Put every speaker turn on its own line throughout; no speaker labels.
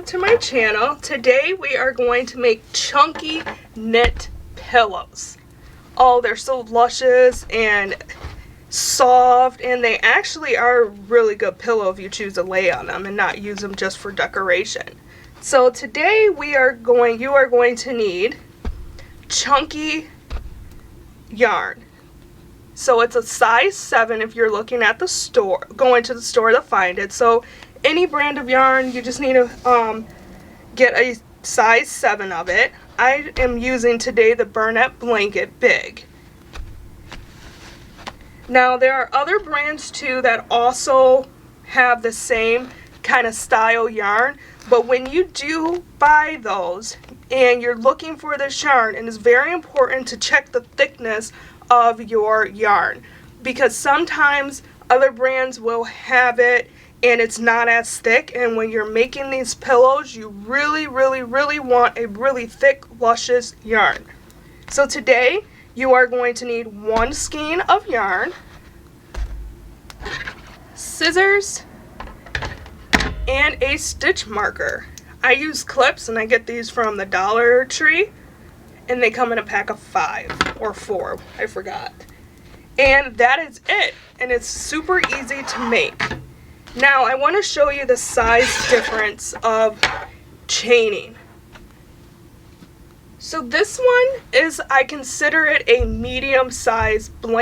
to my channel. Today we are going to make chunky knit pillows. Oh, they're so luscious and soft, and they actually are a really good pillow if you choose to lay on them and not use them just for decoration. So today you are going to need chunky yarn. So it's a size 7 if you're looking at the store, going to the store to find it. So any brand of yarn, you just need to get a size 7 of it. I am using today the Bernat Blanket Big. Now there are other brands too that also have the same kind of style yarn, but when you do buy those and you're looking for this yarn, and it's very important to check the thickness of your yarn, because sometimes other brands will have it and it's not as thick, and when you're making these pillows you really want a really thick luscious yarn. So today you are going to need 1 skein of yarn, scissors, and a stitch marker. I use clips and I get these from the Dollar Tree, and they come in a pack of 5 or 4, I forgot. And that is it, and it's super easy to make. Now I want to show you the size difference of chaining. So this one is, I consider it a medium size pillow,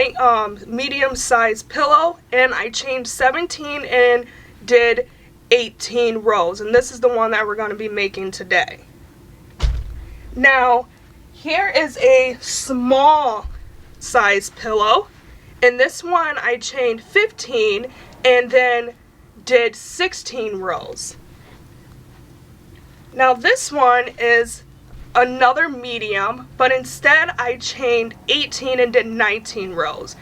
and I chained 17 and did 18 rows, and this is the one that we're going to be making today. Now here is a small size pillow, and this one I chained 15 and then did 16 rows. Now this one is another medium, but instead I chained 18 and did 19 rows.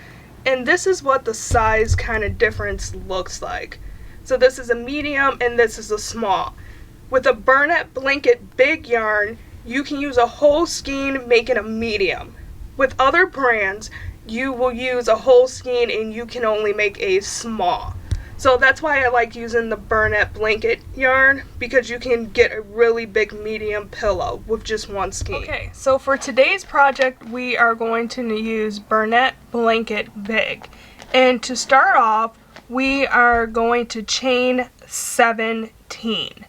And this is what the size kind of difference looks like. So this is a medium and this is a small. With a Bernat Blanket Big yarn, you can use a whole skein, make it a medium. With other brands, you will use a whole skein and you can only make a small. So that's why I like using the Bernat Blanket yarn, because you can get a really big medium pillow with just 1 skein. Okay, so for today's project we are going to use Bernat Blanket Big. And to start off, we are going to chain 17.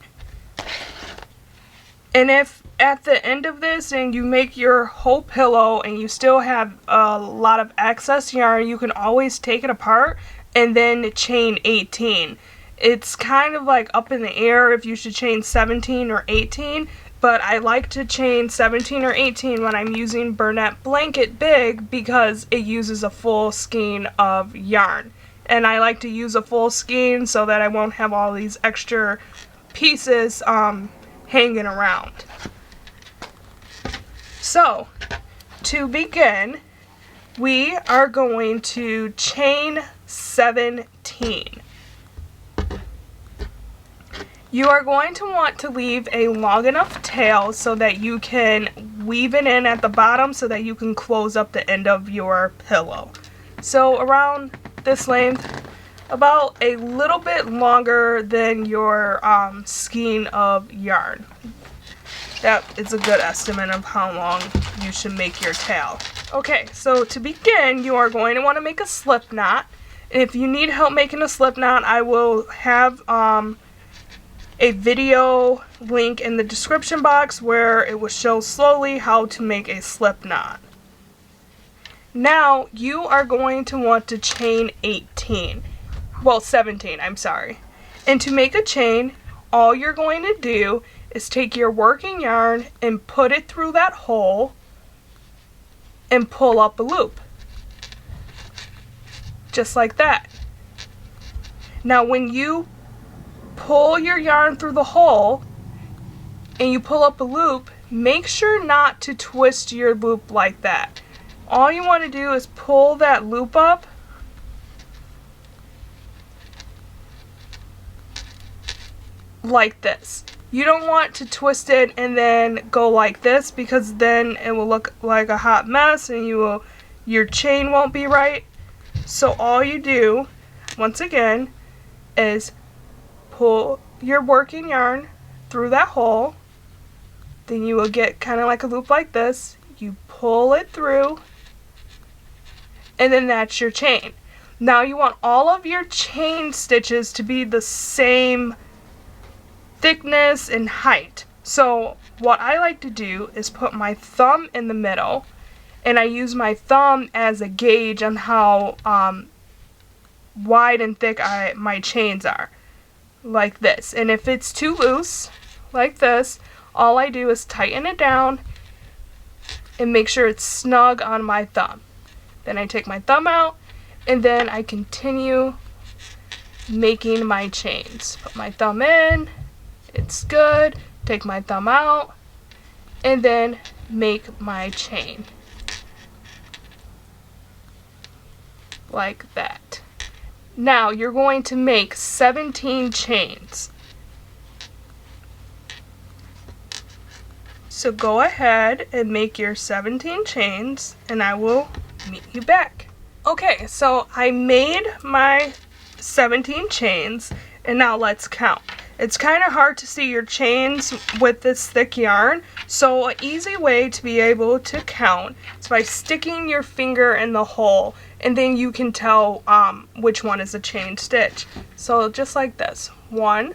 And if at the end of this and you make your whole pillow and you still have a lot of excess yarn, you can always take it apart and then chain 18. It's kind of like up in the air if you should chain 17 or 18, but I like to chain 17 or 18 when I'm using Bernat Blanket Big because it uses a full skein of yarn. And I like to use a full skein so that I won't have all these extra pieces hanging around. So, to begin, we are going to chain 17. You are going to want to leave a long enough tail so that you can weave it in at the bottom so that you can close up the end of your pillow. So around this length, about a little bit longer than your skein of yarn. That is a good estimate of how long you should make your tail. Okay, so to begin, you are going to want to make a slip knot. If you need help making a slip knot, I will have a video link in the description box where it will show slowly how to make a slip knot. Now you are going to want to chain 17, I'm sorry. And to make a chain, all you're going to do is take your working yarn and put it through that hole and pull up a loop. Just like that. Now when you pull your yarn through the hole and you pull up a loop, make sure not to twist your loop like that. All you want to do is pull that loop up like this. You don't want to twist it and then go like this, because then it will look like a hot mess and your chain won't be right. So all you do, once again, is pull your working yarn through that hole. Then you will get kind of like a loop like this. You pull it through, and then that's your chain. Now you want all of your chain stitches to be the same thickness and height. So what I like to do is put my thumb in the middle, and I use my thumb as a gauge on how wide and thick my chains are, like this. And if it's too loose, like this, all I do is tighten it down and make sure it's snug on my thumb. Then I take my thumb out, and then I continue making my chains. Put my thumb in, it's good, take my thumb out, and then make my chain. Like that. Now you're going to make 17 chains. So go ahead and make your 17 chains, and I will meet you back. Okay, so I made my 17 chains, and now let's count. It's kind of hard to see your chains with this thick yarn, so an easy way to be able to count is by sticking your finger in the hole, and then you can tell which one is a chain stitch. So just like this. 1,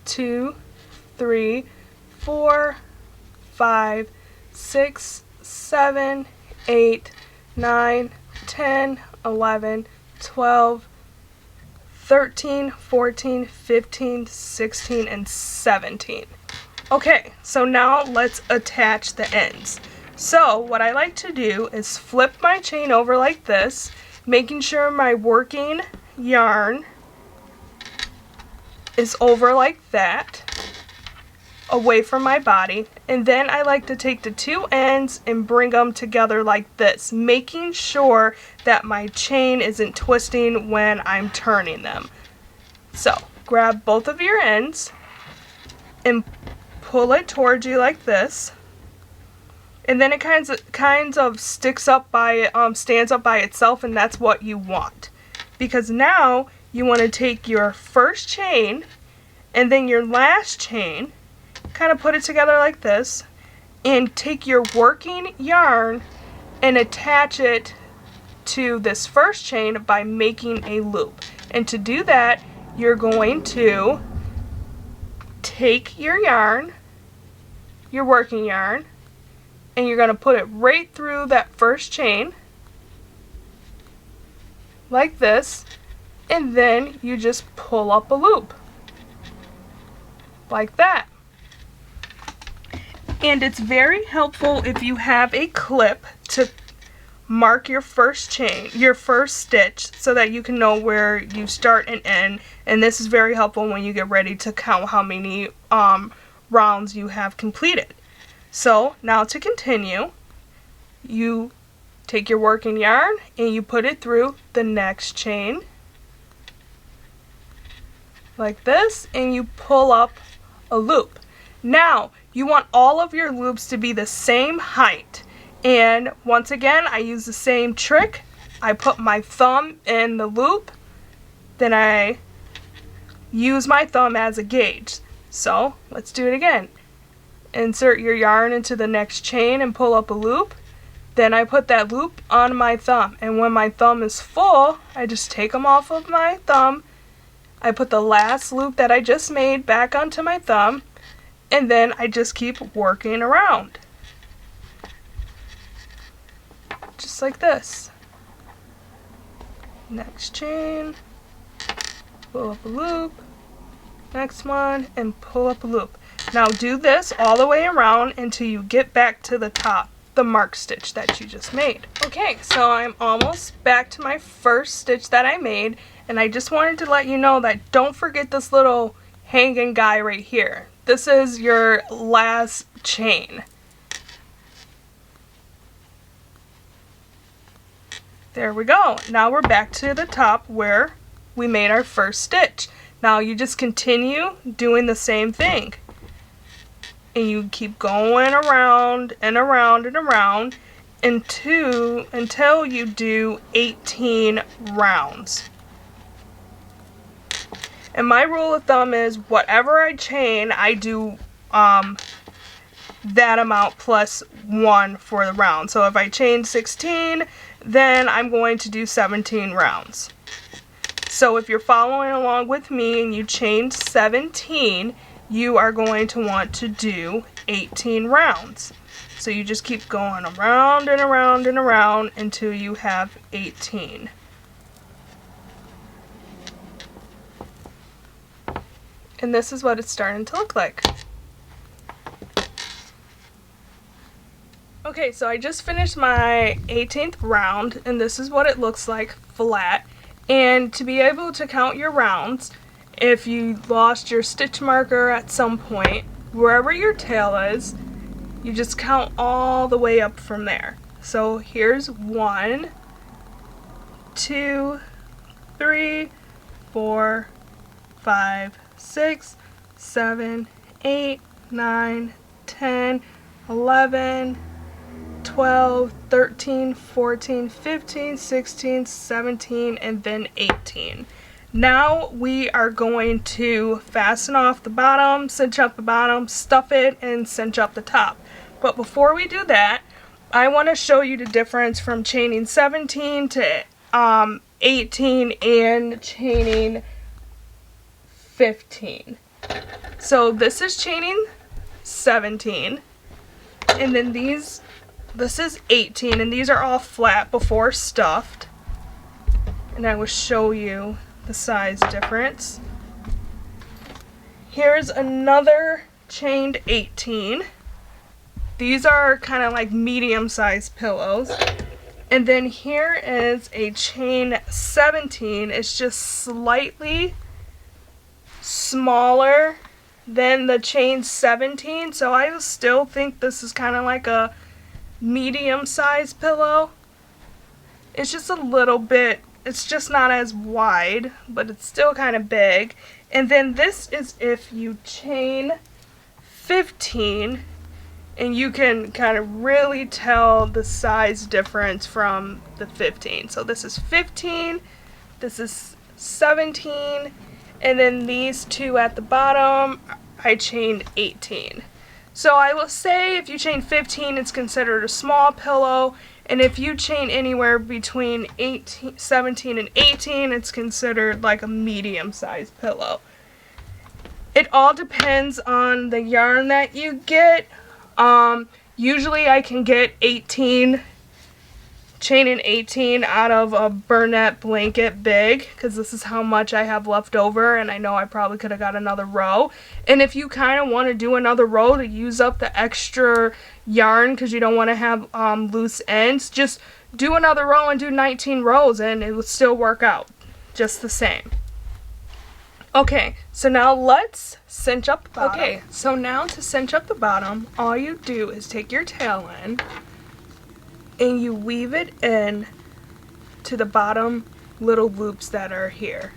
2, 3, 4, 5, 6, 7, 8, 9, 10, 11, 12, 13, 14, 15, 16, and 17. Okay, so now let's attach the ends. So what I like to do is flip my chain over like this, making sure my working yarn is over like that, away from my body, and then I like to take the two ends and bring them together like this, making sure that my chain isn't twisting when I'm turning them. So grab both of your ends and pull it towards you like this, and then it kind of sticks up by stands up by itself, and that's what you want, because now you want to take your first chain and then your last chain, kind of put it together like this, and take your working yarn and attach it to this first chain by making a loop. And to do that, you're going to take your yarn, your working yarn, and you're going to put it right through that first chain like this, and then you just pull up a loop like that. And it's very helpful if you have a clip to mark your first chain, your first stitch, so that you can know where you start and end. And this is very helpful when you get ready to count how many rounds you have completed. So now to continue, you take your working yarn and you put it through the next chain like this, and you pull up a loop. Now you want all of your loops to be the same height, and once again I use the same trick. I put my thumb in the loop, then I use my thumb as a gauge. So let's do it again. Insert your yarn into the next chain and pull up a loop. Then I put that loop on my thumb, and when my thumb is full, I just take them off of my thumb. I put the last loop that I just made back onto my thumb, and then I just keep working around. Just like this. Next chain, pull up a loop, next one, and pull up a loop. Now do this all the way around until you get back to the top, the mark stitch that you just made. Okay, so I'm almost back to my first stitch that I made, and I just wanted to let you know that don't forget this little hanging guy right here. This is your last chain. There we go. Now we're back to the top where we made our first stitch. Now you just continue doing the same thing. And you keep going around and around and around until you do 18 rounds. And my rule of thumb is whatever I chain, I do that amount plus 1 for the round. So if I chain 16, then I'm going to do 17 rounds. So if you're following along with me and you chained 17, you are going to want to do 18 rounds. So you just keep going around and around and around until you have 18. And this is what it's starting to look like. Okay, so I just finished my 18th round, and this is what it looks like flat. And to be able to count your rounds, if you lost your stitch marker at some point, wherever your tail is, you just count all the way up from there. So here's 1, 2, 3, 4, 5, 6, 7, 8, 9, 10, 11, 12, 13, 14, 15, 16, 17, and then 18. Now we are going to fasten off the bottom, cinch up the bottom, stuff it, and cinch up the top. But before we do that, I want to show you the difference from chaining 17 to 18 and chaining 15. So this is chaining 17, and then this is 18, and these are all flat before stuffed. And I will show you the size difference. Here's another chained 18. These are kind of like medium-sized pillows. And then here is a chain 17. It's just slightly smaller than the chain 17, so I still think this is kind of like a medium-sized pillow. It's just a little bit, it's just not as wide, but it's still kind of big. And then this is if you chain 15, and you can kind of really tell the size difference from the 15. So this is 15, this is 17, and then these two at the bottom, I chained 18. So I will say if you chain 15, it's considered a small pillow, and if you chain anywhere between 17 and 18, it's considered like a medium-sized pillow. It all depends on the yarn that you get. Usually I can get 18, chaining 18 out of a bernat blanket big, because this is how much I have left over, and I know I probably could have got another row. And if you kind of want to do another row to use up the extra yarn because you don't want to have loose ends, just do another row and do 19 rows and it will still work out just the same. Okay, so now let's cinch up the bottom. Okay, so now to cinch up the bottom, all you do is take your tail end and you weave it in to the bottom little loops that are here.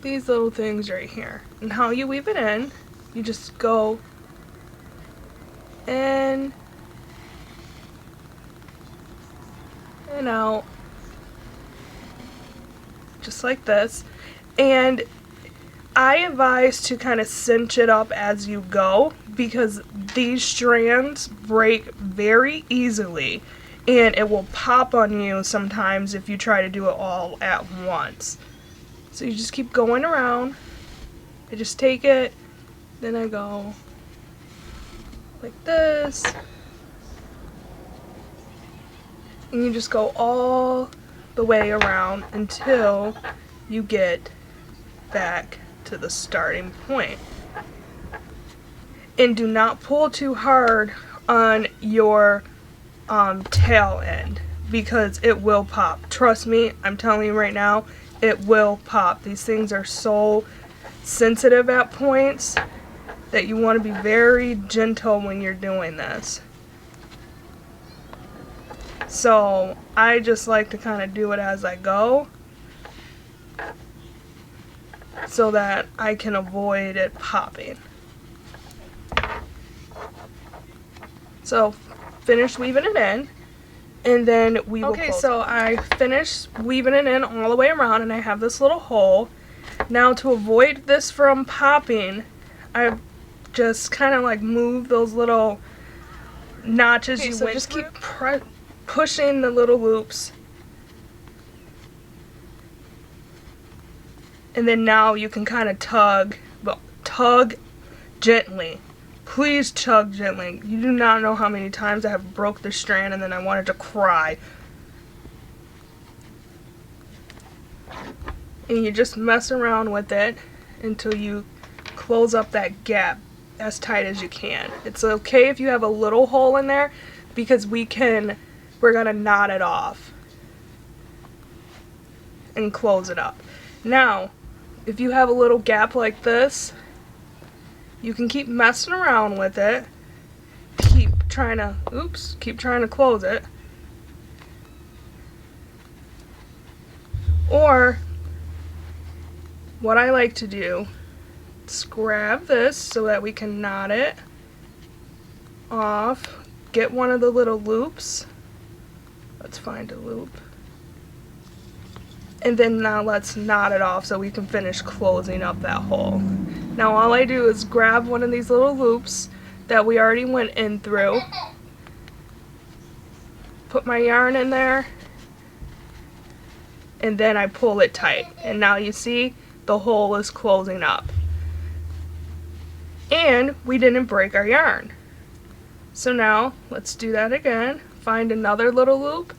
These little things right here. And how you weave it in, you just go in and out, just like this. And I advise to kind of cinch it up as you go, because these strands break very easily and it will pop on you sometimes if you try to do it all at once. So you just keep going around. I just take it, then I go like this, and you just go all the way around until you get back to the starting point. And do not pull too hard on your tail end, because it will pop. Trust me, I'm telling you right now, it will pop. These things are so sensitive at points that you want to be very gentle when you're doing this. So I just like to kind of do it as I go, so that I can avoid it popping. So finish weaving it in, and then we will close. Okay, so I finished weaving it in all the way around, and I have this little hole. Now to avoid this from popping, I just kind of like move those little notches you went just keep pushing the little loops. And then now you can kind of tug, but tug gently. Please tug gently. You do not know how many times I have broke the strand and then I wanted to cry. And you just mess around with it until you close up that gap as tight as you can. It's okay if you have a little hole in there because we're gonna knot it off and close it up. Now, if you have a little gap like this, you can keep messing around with it. Keep trying to close it. Or, what I like to do is grab this so that we can knot it off. Get one of the little loops. Let's find a loop. And then now let's knot it off so we can finish closing up that hole. Now all I do is grab one of these little loops that we already went in through, put my yarn in there, and then I pull it tight. And now you see the hole is closing up. And we didn't break our yarn. So now let's do that again. Find another little loop,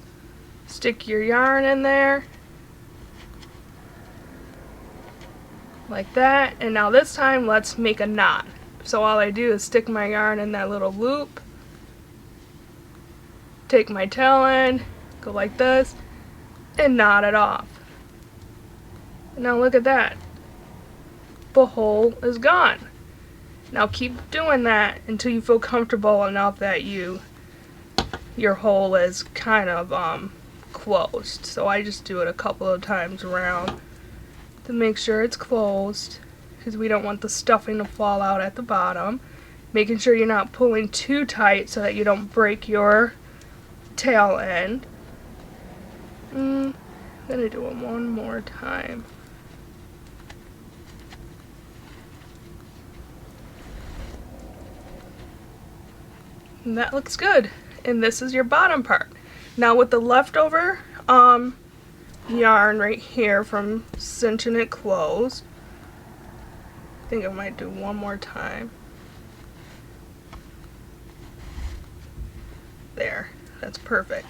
stick your yarn in there, like that, and now this time let's make a knot. So all I do is stick my yarn in that little loop, take my tail end, go like this, and knot it off. Now look at that. The hole is gone. Now keep doing that until you feel comfortable enough that your hole is kind of closed. So I just do it a couple of times around to make sure it's closed, because we don't want the stuffing to fall out at the bottom. Making sure you're not pulling too tight so that you don't break your tail end. I'm gonna do it one more time. And that looks good. And this is your bottom part. Now with the leftover yarn right here from cinching it closed, I think I might do one more time. There, that's perfect.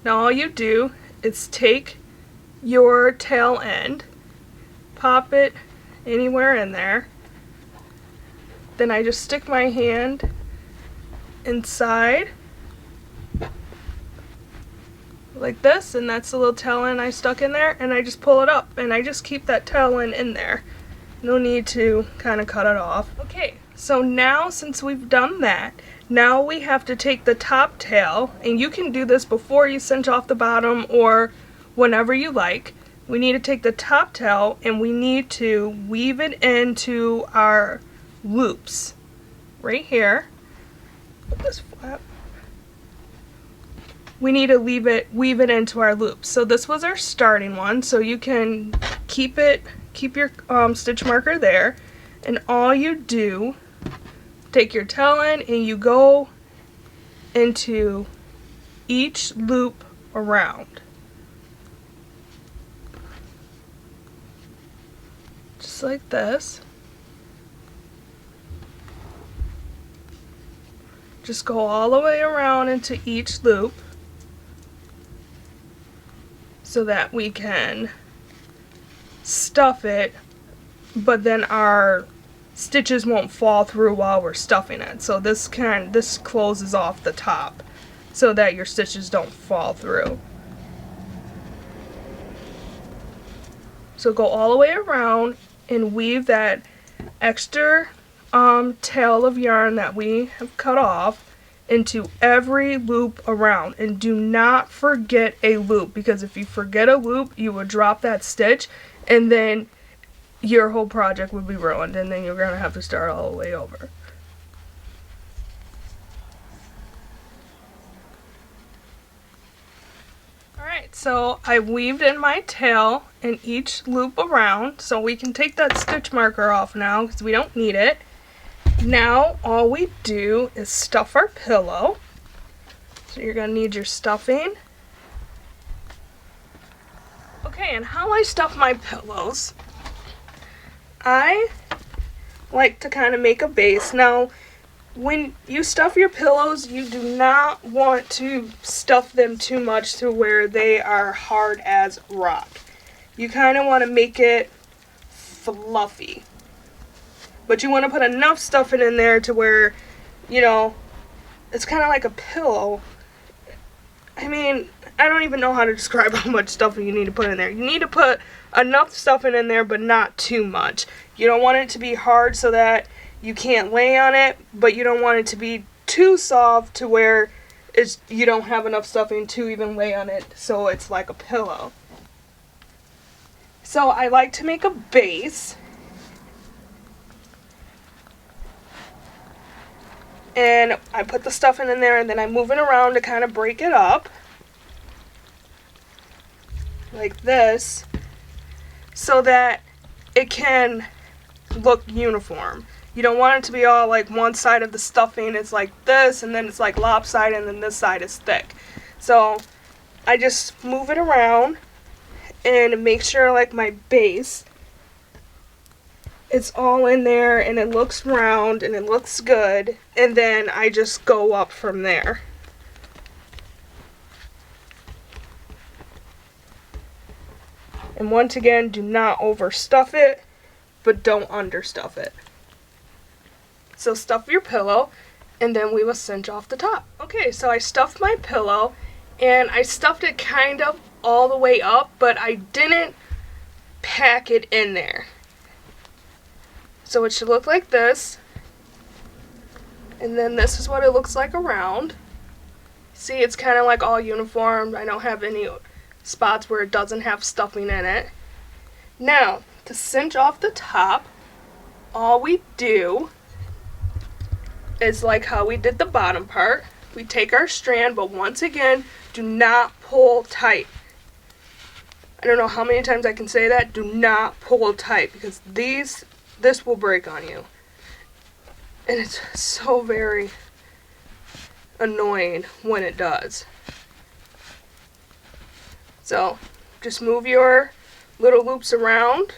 Now all you do is take your tail end, pop it anywhere in there, then I just stick my hand inside like this, and that's the little tail end I stuck in there, and I just pull it up, and I just keep that tail end in there. No need to kind of cut it off. Okay, so now since we've done that, now we have to take the top tail, and you can do this before you cinch off the bottom or whenever you like. We need to take the top tail and we need to weave it into our loops right here. Put this flat. We need to weave it into our loops. So this was our starting one, so you can keep your stitch marker there, and all you do, take your tail end and you go into each loop around. Just like this. Just go all the way around into each loop so that we can stuff it, but then our stitches won't fall through while we're stuffing it. So this closes off the top so that your stitches don't fall through. So go all the way around and weave that extra tail of yarn that we have cut off into every loop around, and do not forget a loop, because if you forget a loop you will drop that stitch and then your whole project would be ruined, and then you're going to have to start all the way over. Alright, so I weaved in my tail in each loop around, so we can take that stitch marker off now because we don't need it. Now all we do is stuff our pillow. So you're going to need your stuffing. Okay, and how I stuff my pillows, I like to kind of make a base. Now, when you stuff your pillows, you do not want to stuff them too much to where they are hard as rock. You kind of want to make it fluffy. But you want to put enough stuffing in there to where, you know, it's kind of like a pillow. I mean, I don't even know how to describe how much stuffing you need to put in there. You need to put enough stuffing in there, but not too much. You don't want it to be hard so that you can't lay on it, but you don't want it to be too soft to where you don't have enough stuffing to even lay on it, so it's like a pillow. So I like to make a base. And I put the stuffing in there, and then I move it around to kind of break it up. Like this. So that it can look uniform. You don't want it to be all like one side of the stuffing is like this, and then it's like lopsided, and then this side is thick. So I just move it around and make sure like my base, it's all in there and it looks round and it looks good, and then I just go up from there. And once again, do not overstuff it, but don't understuff it. So stuff your pillow, and then we will cinch off the top. Okay, so I stuffed my pillow, and I stuffed it kind of all the way up, but I didn't pack it in there. So it should look like this, and then this is what it looks like around. See, it's kind of like all uniform. I don't have any spots where it doesn't have stuffing in it. Now, to cinch off the top, all we do is like how we did the bottom part. We take our strand, but once again, do not pull tight. I don't know how many times I can say that. Do not pull tight, because this will break on you. And it's so very annoying when it does. So just move your little loops around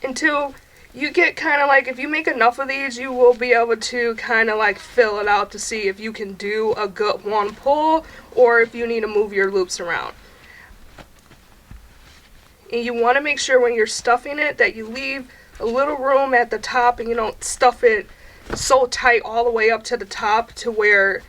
until you get kind of like, if you make enough of these, you will be able to kind of like fill it out to see if you can do a good one pull or if you need to move your loops around. And you want to make sure when you're stuffing it that you leave a little room at the top and you don't stuff it so tight all the way up to the top to where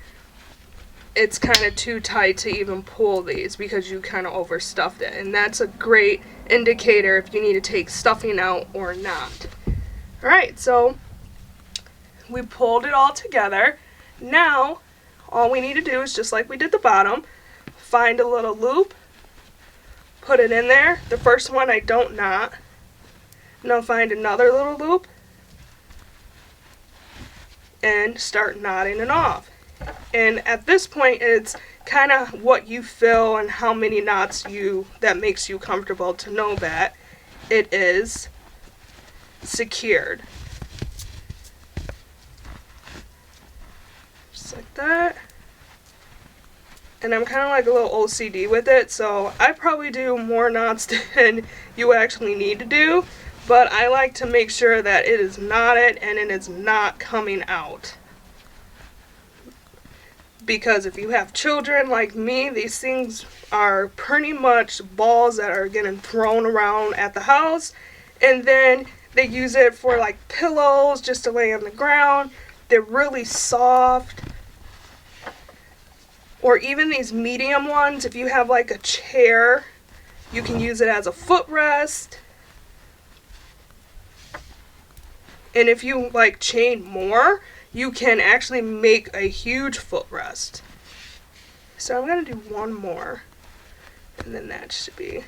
it's kind of too tight to even pull these because you kind of overstuffed it. And that's a great indicator if you need to take stuffing out or not. Alright, so we pulled it all together. Now, all we need to do is just like we did the bottom, find a little loop, put it in there. The first one I don't knot. Now find another little loop and start knotting it off. And at this point, it's kind of what you feel and how many knots that makes you comfortable to know that it is secured. Just like that. And I'm kind of like a little OCD with it, so I probably do more knots than you actually need to do, but I like to make sure that it is knotted and it is not coming out. Because if you have children like me, these things are pretty much balls that are getting thrown around at the house, and then they use it for like pillows just to lay on the ground. They're really soft. Or even these medium ones, if you have like a chair, you can use it as a footrest. And if you like chain more, you can actually make a huge footrest. So I'm going to do one more, and then that should be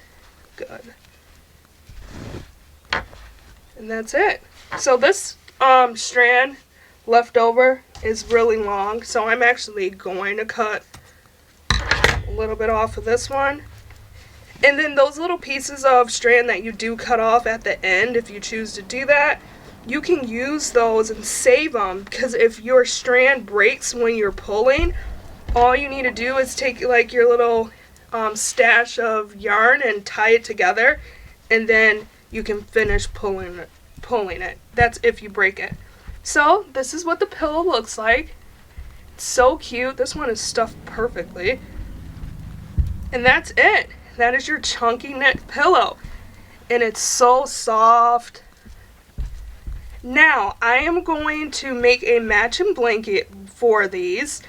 good. And that's it. So this strand left over is really long, so I'm actually going to cut little bit off of this one. And then those little pieces of strand that you do cut off at the end, if you choose to do that, you can use those and save them, because if your strand breaks when you're pulling, all you need to do is take like your little stash of yarn and tie it together, and then you can finish pulling it. That's if you break it. So this is what the pillow looks like. It's so cute. This one is stuffed perfectly. And that's it. That is your chunky knit pillow. And it's so soft. Now, I am going to make a matching blanket for these.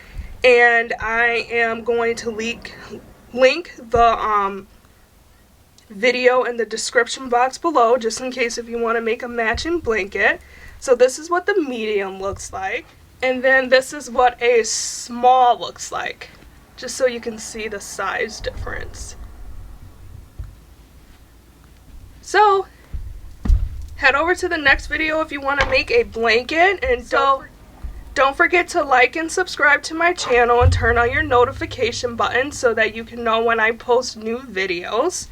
And I am going to link the video in the description box below, just in case if you want to make a matching blanket. So this is what the medium looks like. And then this is what a small looks like, just so you can see the size difference. So head over to the next video if you want to make a blanket, and don't forget to like and subscribe to my channel and turn on your notification button so that you can know when I post new videos.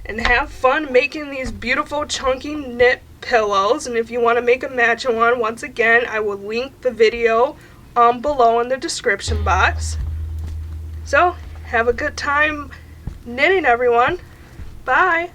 And have fun making these beautiful chunky knit pillows. And if you want to make a matching one, once again, I will link the video below in the description box. So have a good time knitting, everyone. Bye.